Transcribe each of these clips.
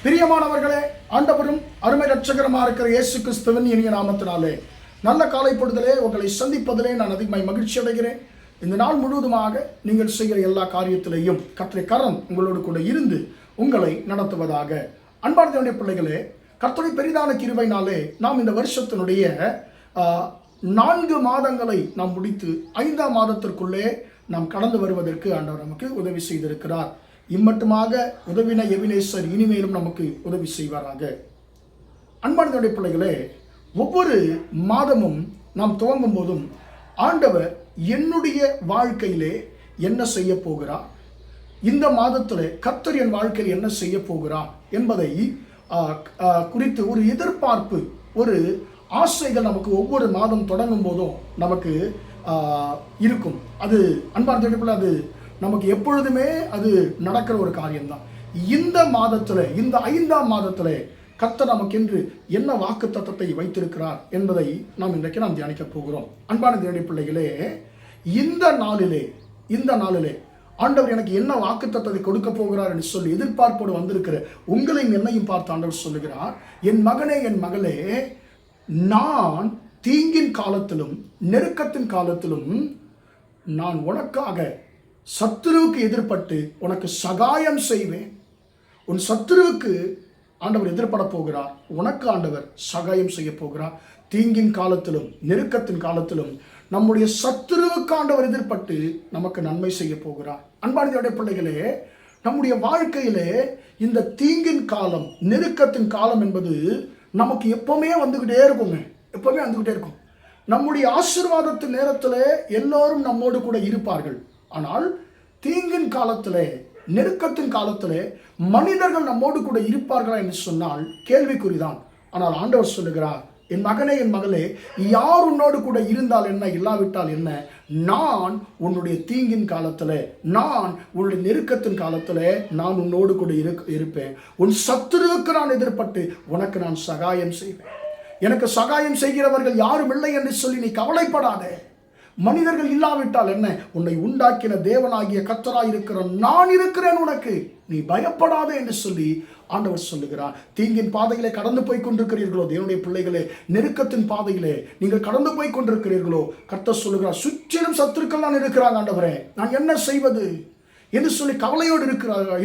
பிரியமானவர்களே, ஆண்டவரும் அருமை ரட்சகரமாக இருக்கிற இயேசு கிறிஸ்துவின் இனிய நாமத்தினாலே நல்ல காலை பொழுதிலே உங்களை சந்திப்பதிலே நான் அதிகமாய் மகிழ்ச்சி அடைகிறேன். இந்த நாள் முழுவதுமாக நீங்கள் செய்கிற எல்லா காரியத்திலேயும் கர்த்தருடைய கரம் உங்களோடு கூட இருந்து உங்களை நடத்துவதாக. அன்பான தேவனுடைய பிள்ளைகளே, கர்த்தருடைய பெரிதான கிருபையினாலே நாம் இந்த வருஷத்தினுடைய 4 மாதங்களை நாம் முடித்து 5ஆம் மாதத்திற்குள்ளே நாம் கடந்து வருவதற்கு ஆண்டவர் நமக்கு உதவி செய்திருக்கிறார். இம்மட்டுமாக உதவின எபினேசர் இனிமேலும் நமக்கு உதவி செய்வாராக. அன்பான பிள்ளைகளே, ஒவ்வொரு மாதமும் நாம் துவங்கும் போதும் ஆண்டவர் என்னுடைய வாழ்க்கையிலே என்ன செய்ய போகிறார், இந்த மாதத்தில் கர்த்தர் என் வாழ்க்கையில் என்ன செய்ய போகிறார் என்பதை குறித்து ஒரு எதிர்பார்ப்பு, ஒரு ஆசைகள் நமக்கு ஒவ்வொரு மாதம் தொடங்கும் போதும் நமக்கு இருக்கும். அது அன்பான அது நமக்கு எப்பொழுதுமே அது நடக்கிற ஒரு காரியம்தான். இந்த மாதத்தில், இந்த 5ஆம் மாதத்தில் கர்த்தர் நமக்கென்று என்ன வாக்கு தத்தத்தை வைத்திருக்கிறார் என்பதை நாம் இன்றைக்கு தியானிக்க போகிறோம். அன்பான தேவனுடைய பிள்ளைகளே, இந்த நாளிலே ஆண்டவர் எனக்கு என்ன வாக்கு தத்தத்தை கொடுக்க போகிறார் என்று சொல்லி எதிர்பார்ப்போடு வந்திருக்கிற உங்களையும் என்னையும் பார்த்து ஆண்டவர் சொல்லுகிறார், என் மகனே, என் மகளே, நான் தீங்கின் காலத்திலும் நெருக்கத்தின் காலத்திலும் நான் உனக்காக சத்துருவுக்கு எதிர்பட்டு உனக்கு சகாயம் செய்வேன். உன் சத்துருவுக்கு ஆண்டவர் எதிர்பட போகிறார், உனக்கு ஆண்டவர் சகாயம் செய்ய போகிறார். தீங்கின் காலத்திலும் நெருக்கத்தின் காலத்திலும் நம்முடைய சத்துருவுக்கு ஆண்டவர் எதிர்பட்டு நமக்கு நன்மை செய்ய போகிறார். அன்பான பிள்ளைகளே, நம்முடைய வாழ்க்கையிலே இந்த தீங்கின் காலம், நெருக்கத்தின் காலம் என்பது நமக்கு எப்பவுமே வந்துகிட்டே இருக்குங்க, எப்பவுமே வந்துகிட்டே இருக்கும். நம்முடைய ஆசீர்வாதத்தின் நேரத்தில் எல்லோரும் நம்மோடு கூட இருப்பார்கள். ஆனால் தீங்கின் காலத்திலே, நெருக்கத்தின் காலத்திலே மனிதர்கள் நம்மோடு கூட இருப்பார்களா என்று சொன்னால் கேள்விக்குறிதான். ஆனால் ஆண்டவர் சொல்லுகிறார், என் மகனே, என் மகளே, யார் உன்னோடு கூட இருந்தால் என்ன, இல்லாவிட்டால் என்ன, நான் உன்னுடைய தீங்கின் காலத்தில், நான் உன்னுடைய நெருக்கத்தின் காலத்தில் நான் உன்னோடு கூட இருப்பேன். உன் சத்துருவுக்கு நான் எதிர்பட்டு உனக்கு நான் சகாயம் செய்வேன். எனக்கு சகாயம் செய்கிறவர்கள் யாரும் இல்லை என்று சொல்லி நீ கவலைப்படாதே. மனிதர்கள் இல்லாவிட்டால் என்ன, உன்னை உண்டாக்கின தேவனாகிய கர்த்தராயிருக்கிற நான் இருக்கிறேன் உனக்கு, நீ பயப்படாதே என்று சொல்லி ஆண்டவர் சொல்லுகிறார். தீங்கின் பாதையிலே கடந்து போய் கொண்டிருக்கிறீர்களோ தேவனுடைய பிள்ளைகளே, நெருக்கத்தின் பாதையிலே நீங்கள் கடந்து போய் கொண்டிருக்கிறீர்களோ, கர்த்தர் சொல்லுகிறார், சுற்றிலும் சத்துருக்கள் தான் இருக்கிறாங்க ஆண்டவரே, நான் என்ன செய்வது என்று சொல்லி கவலையோடு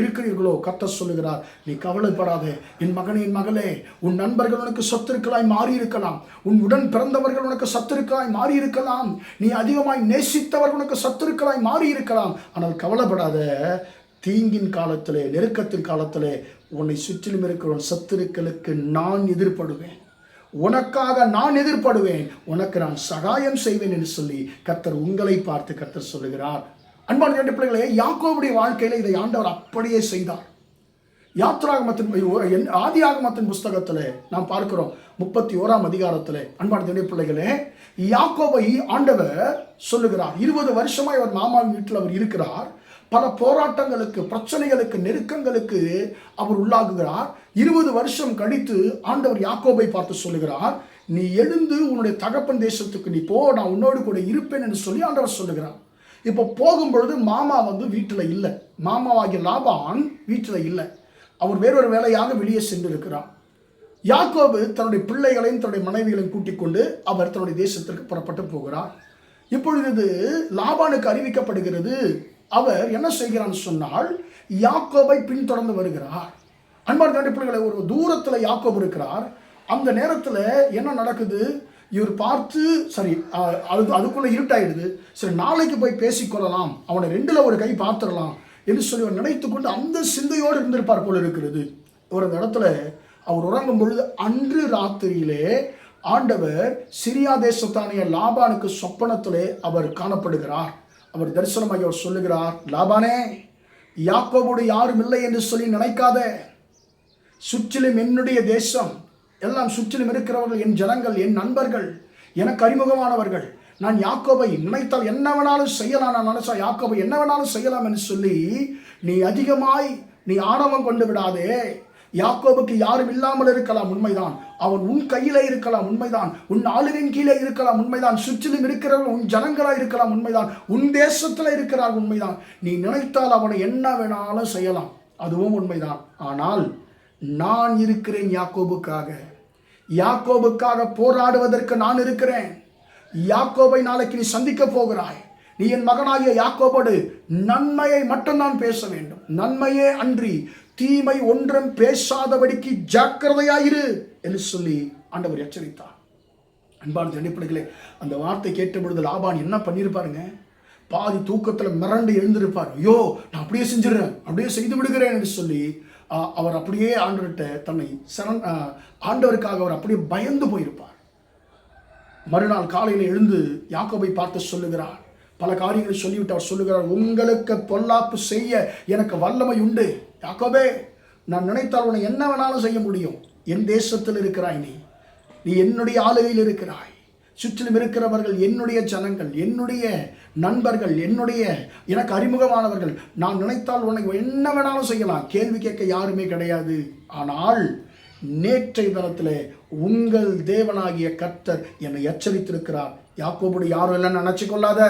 இருக்கிறீர்களோ, கர்த்தர் சொல்லுகிறார், நீ கவலைப்படாதே. என் மகனே, என் மகளே, உன் நண்பர்கள் உனக்கு சத்துருக்களாய் மாறி இருக்கலாம், உன் உடன் பிறந்தவர்கள் உனக்கு சத்துருக்களாய் மாறி இருக்கலாம், நீ அதிகமாய் நேசித்தவர்கள் உனக்கு சத்துருக்களாய் மாறி இருக்கலாம். ஆனால் கவலைப்படாத. தீங்கின் காலத்திலே, நெருக்கத்தின் காலத்திலே உன்னை சுற்றிலும் இருக்கிற சத்துருக்களுக்கு நான் எதிர்படுவேன், உனக்காக நான் எதிர்படுவேன், உனக்கு நான் சகாயம் செய்வேன் என்று சொல்லி கர்த்தர் உங்களை பார்த்து கர்த்தர் சொல்லுகிறார். அன்பான பிள்ளைகளே, யாக்கோபுடைய வாழ்க்கையில் இதை ஆண்டவர் அப்படியே செய்தார். ஆதியாகமத்தின் புஸ்தகத்தில் நாம் பார்க்கிறோம் 31ஆம் அதிகாரத்தில். அன்பான பிள்ளைகளே, யாக்கோபை ஆண்டவர் சொல்லுகிறார், 20 வருஷமாய் அவர் மாமாவின் வீட்டில் அவர் இருக்கிறார். பல போராட்டங்களுக்கு, பிரச்சனைகளுக்கு, நெருக்கங்களுக்கு அவர் உள்ளாகுகிறார். 20 வருஷம் கழித்து ஆண்டவர் யாக்கோபை பார்த்து சொல்லுகிறார், நீ எழுந்து உன்னுடைய தகப்பன் தேசத்துக்கு நீ போ, நான் உன்னோடு கூட இருப்பேன் என்று சொல்லி ஆண்டவர் சொல்லுகிறார். இப்போ போகும்பொழுது மாமா வீட்டில் இல்லை, மாமாவாகிய லாபான் வீட்டில் இல்லை, அவர் வேறொரு வேலையாக வெளியே சென்று இருக்கிறார். யாக்கோபு தன்னுடைய பிள்ளைகளையும் தன்னுடைய மனைவிகளையும் கூட்டிக் கொண்டு அவர் தன்னுடைய தேசத்திற்கு புறப்பட்டு போகிறார். இப்பொழுது லாபானுக்கு அறிவிக்கப்படுகிறது, அவர் என்ன செய்கிறான்னு சொன்னால் யாக்கோபை பின்தொடர்ந்து வருகிறார். அன்பான பிள்ளைகளை, ஒரு தூரத்தில் யாக்கோபு இருக்கிறார். அந்த நேரத்தில் என்ன நடக்குது, இவர் பார்த்து, சரி அதுக்குள்ளே இருட்டாயிடுது, சரி நாளைக்கு போய் பேசிக்கொள்ளலாம், அவனை 2ல் ஒரு கை பார்த்துடலாம் என்று சொல்லி அவர் நினைத்து கொண்டு அந்த சிந்தையோடு இருந்திருப்பார் போல இருக்கிறது. ஒரு அந்த இடத்துல அவர் உறங்கும் பொழுது அன்று ராத்திரியிலே ஆண்டவர் சிரியா தேசத்தானிய லாபானுக்கு சொப்பனத்திலே அவர் காணப்படுகிறார். அவர் தரிசனமாக அவர் சொல்லுகிறார், லாபானே, யாக்கோபோடு யாரும் இல்லை என்று சொல்லி நினைக்காத, சுற்றிலும் என்னுடைய தேசம், எல்லாம் சுற்றிலும் இருக்கிறவர்கள் என் ஜனங்கள், என் நண்பர்கள், எனக்கு அறிமுகமானவர்கள். நான் யாக்கோபை நினைத்தால் என்ன வேணாலும் செய்யலாம், நான் நினைச்சா யாக்கோபை என்ன வேணாலும் செய்யலாம் என்று சொல்லி நீ அதிகமாய் நீ ஆணவம் கொண்டு விடாதே. யாக்கோபுக்கு யாரும் இல்லாமல் இருக்கலாம், உண்மைதான். அவன் உன் கையிலே இருக்கலாம், உண்மைதான். உன் ஆளுவின் கீழே இருக்கலாம், உண்மைதான். சுற்றிலும் இருக்கிறவர்கள் உன் ஜனங்களாக இருக்கலாம், உண்மைதான். உன் தேசத்தில் இருக்கிறார், உண்மைதான். நீ நினைத்தால் அவனை என்ன வேணாலும் செய்யலாம், அதுவும் உண்மைதான். ஆனால் நான் இருக்கிறேன் யாக்கோபுக்காக. யாக்கோபுக்காக போராடுவதற்கு நான் இருக்கிறேன். யாக்கோபை நாளைக்கு நீ சந்திக்க போகிறாய். நீ என் மகனாகிய யாக்கோபோடு நன்மையை மட்டும்தான் பேச வேண்டும். நன்மையே அன்றி தீமை ஒன்றும் பேசாதபடிக்கு ஜாக்கிரதையாயிரு என்று சொல்லி ஆண்டவர் எச்சரித்தார். அன்பான அடிப்படைகளே, அந்த வார்த்தை கேட்ட பொழுது லாபான் என்ன பண்ணியிருப்பாருங்க? பாதி தூக்கத்தில் மிரண்டு எழுந்திருப்பார். ஐயோ, நான் அப்படியே செஞ்சிடறேன், அப்படியே செய்து விடுகிறேன் என்று சொல்லி அவர் அப்படியே ஆண்டவர்கிட்ட தன்னை ஆண்டவருக்காக அவர் அப்படியே பயந்து போயிருப்பார். மறுநாள் காலையில் எழுந்து யாக்கோபை பார்த்து சொல்லுகிறார். பல காரியங்களை சொல்லிவிட்டு அவர் சொல்லுகிறார், உங்களுக்கு பொல்லாப்பு செய்ய எனக்கு வல்லமை உண்டு. யாக்கோபே, நான் நினைத்தால் உன்னை என்ன வேணாலும் செய்ய முடியும். என் தேசத்தில் இருக்கிறாய், நீ என்னுடைய ஆளுகையில் இருக்கிறாய். சுற்றிலும் இருக்கிறவர்கள் என்னுடைய ஜனங்கள், என்னுடைய நண்பர்கள், எனக்கு அறிமுகமானவர்கள். நான் நினைத்தால் உன்னை என்ன வேணாலும் செய்யலாம், கேள்வி கேட்க யாருமே கிடையாது. ஆனால் நேற்றைய தினத்தில் உங்கள் தேவனாகிய கர்த்தர் என்னை எச்சரித்திருக்கிறார். யாக்கோபோடு யாரும் இல்லைன்னு நினைச்சு கொள்ளாத,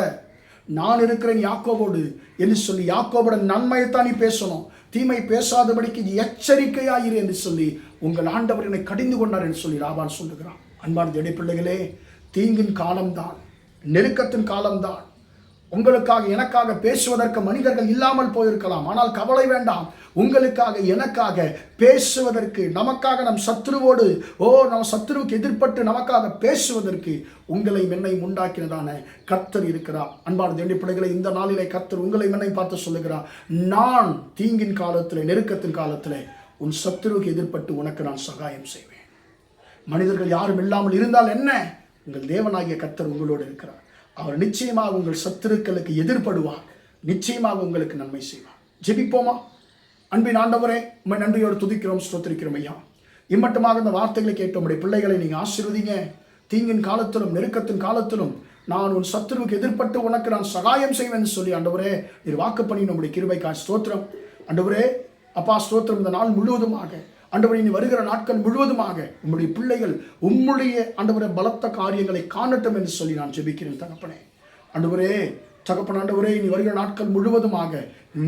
நான் இருக்கிறேன் யாக்கோபோடு என்று சொல்லி யாக்கோபோட நன்மையைத்தான் நீ பேசணும், தீமை பேசாதபடிக்கு எச்சரிக்கையாயிரு என்று சொல்லி உங்கள் ஆண்டவர் என்னை கடிந்து கொண்டார் என்று சொல்லி லாபான் சொல்லுகிறான். அன்பான தேவ பிள்ளைகளே, தீங்கின் காலம்தான், நெருக்கத்தின் காலம்தான். உங்களுக்காக எனக்காக பேசுவதற்கு மனிதர்கள் இல்லாமல் போயிருக்கலாம். ஆனால் கவலை வேண்டாம், உங்களுக்காக எனக்காக பேசுவதற்கு, நமக்காக நம் சத்துருவோடு நம் சத்துருவுக்கு எதிர்பட்டு நமக்காக பேசுவதற்கு உங்களை என்னை உண்டாக்கினதான கர்த்தர் இருக்கிறார். அன்பான தேவ பிள்ளைகளை, இந்த நாளிலே கர்த்தர் உங்களை என்னை பார்த்து சொல்லுகிறார், நான் தீங்கின் காலத்தில், நெருக்கத்தின் காலத்தில் உன் சத்துருவுக்கு எதிர்பட்டு உனக்கு நான் சகாயம் செய்வேன். மனிதர்கள் யாரும் இல்லாமல் இருந்தால் என்ன, உங்கள் தேவனாகிய கர்த்தர் உங்களோடு இருக்கிறார். அவர் நிச்சயமாக உங்கள் சத்துருக்களுக்கு எதிர்படுவார், நிச்சயமாக உங்களுக்கு நன்மை செய்வார். ஜெபிப்போமா? அன்பின் ஆண்டவரே, உம்மை நன்றியோடு துதிக்கிறோம், ஸ்தோத்திரிக்கிறோம் ஐயா. இம்மட்டுமாக இந்த வார்த்தைகளை கேட்ட உம்முடைய பிள்ளைகளை நீங்கள் ஆசீர்வதிங்க. தீங்கின் காலத்திலும் நெருக்கத்தின் காலத்திலும் நான் உன் சத்துருவுக்கு எதிர்பட்டு உனக்கு நான் சகாயம் செய்வேன் சொல்லி ஆண்டவரே நீர் வாக்கு பண்ணி நம்முடைய கிருபைக்காய் ஸ்தோத்திரம். ஆண்டவரே அப்பா ஸ்தோத்திரம். இந்த நாள் முழுவதுமாக ஆண்டவரே, நீ வருகிற நாட்கள் முழுவதுமாக உம்முடைய பிள்ளைகள் உம்முடைய ஆண்டவரே பலத்த காரியங்களை காணட்டும் என்று சொல்லி நான் ஜெபிக்கிறேன் தகப்பனே. ஆண்டவரே தகப்பன், ஆண்டவரே நீ வருகிற நாட்கள் முழுவதுமாக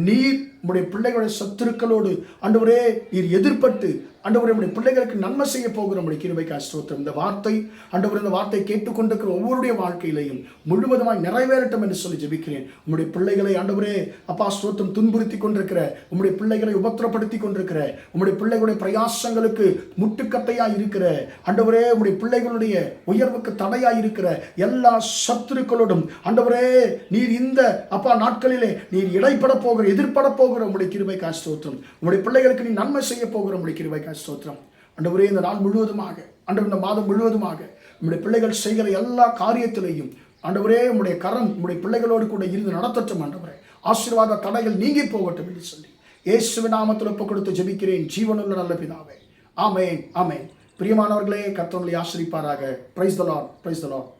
நீர் உம்முடைய பிள்ளைகளுடைய சத்துருக்களோடு ஆண்டவரே நீர் எதிர்பட்டு ஆண்டவரே உம்முடைய பிள்ளைகளுக்கு நன்மை செய்ய போகிற உம்முடைய கிருபைக்காய் ஸ்தோத்திரம். இந்த வார்த்தை ஆண்டவரே, இந்த வார்த்தை கேட்டுக்கொண்டிருக்கிற ஒவ்வொருடைய வாழ்க்கையிலையும் முழுவதுமாய் நிறைவேறட்டும் என்று சொல்லி ஜெபிக்கிறேன். உம்முடைய பிள்ளைகளை ஆண்டவரே அப்பா ஸ்தோத்திரம் துன்புறுத்தி கொண்டிருக்கிற, உம்முடைய பிள்ளைகளை உபத்திரப்படுத்தி கொண்டிருக்கிற, உம்முடைய பிள்ளைகளுடைய பிரயாசங்களுக்கு முட்டுக்கட்டையாய் இருக்கிற ஆண்டவரே, உம்முடைய பிள்ளைகளுடைய உயர்வுக்கு தடையாய் இருக்கிற எல்லா சத்துருக்களோடும் ஆண்டவரே நீர் இந்த அப்பா நாட்களிலே நீர் இடைப்பட போகிற, எதிர்பட போகிற உம்முடைய கிருபைக்காய் ஸ்தோத்திரம். உம்முடைய பிள்ளைகளுக்கு நீ நன்மை செய்ய போகிற உம்முடைய கிருபைக்காய் ஸ்தோத்திரம். ஆண்டவரே இந்த நாள் முழுவதுமாக, ஆண்டவர் இந்த மாதம் முழுவதுமாக உம்முடைய பிள்ளைகள் செய்கிற எல்லா காரியத்திலையும் ஆண்டவரே உம்முடைய கரம் உம்முடைய பிள்ளைகளோடு கூட இருந்து நடத்தட்டும். ஆண்டவரே ஆசீர்வாத தடைகள் நீங்கி போகட்டும் என்று சொல்லி இயேசுவின் நாமத்தில் ஒப்புக் கொடுத்து ஜெபிக்கிறேன் ஜீவனுள்ள நல்ல பிதாவே. ஆமென், ஆமென். பிரியமானவர்களே, கர்த்தர் உங்களை ஆசீர்வதிப்பாராக. Praise the Lord, praise the Lord.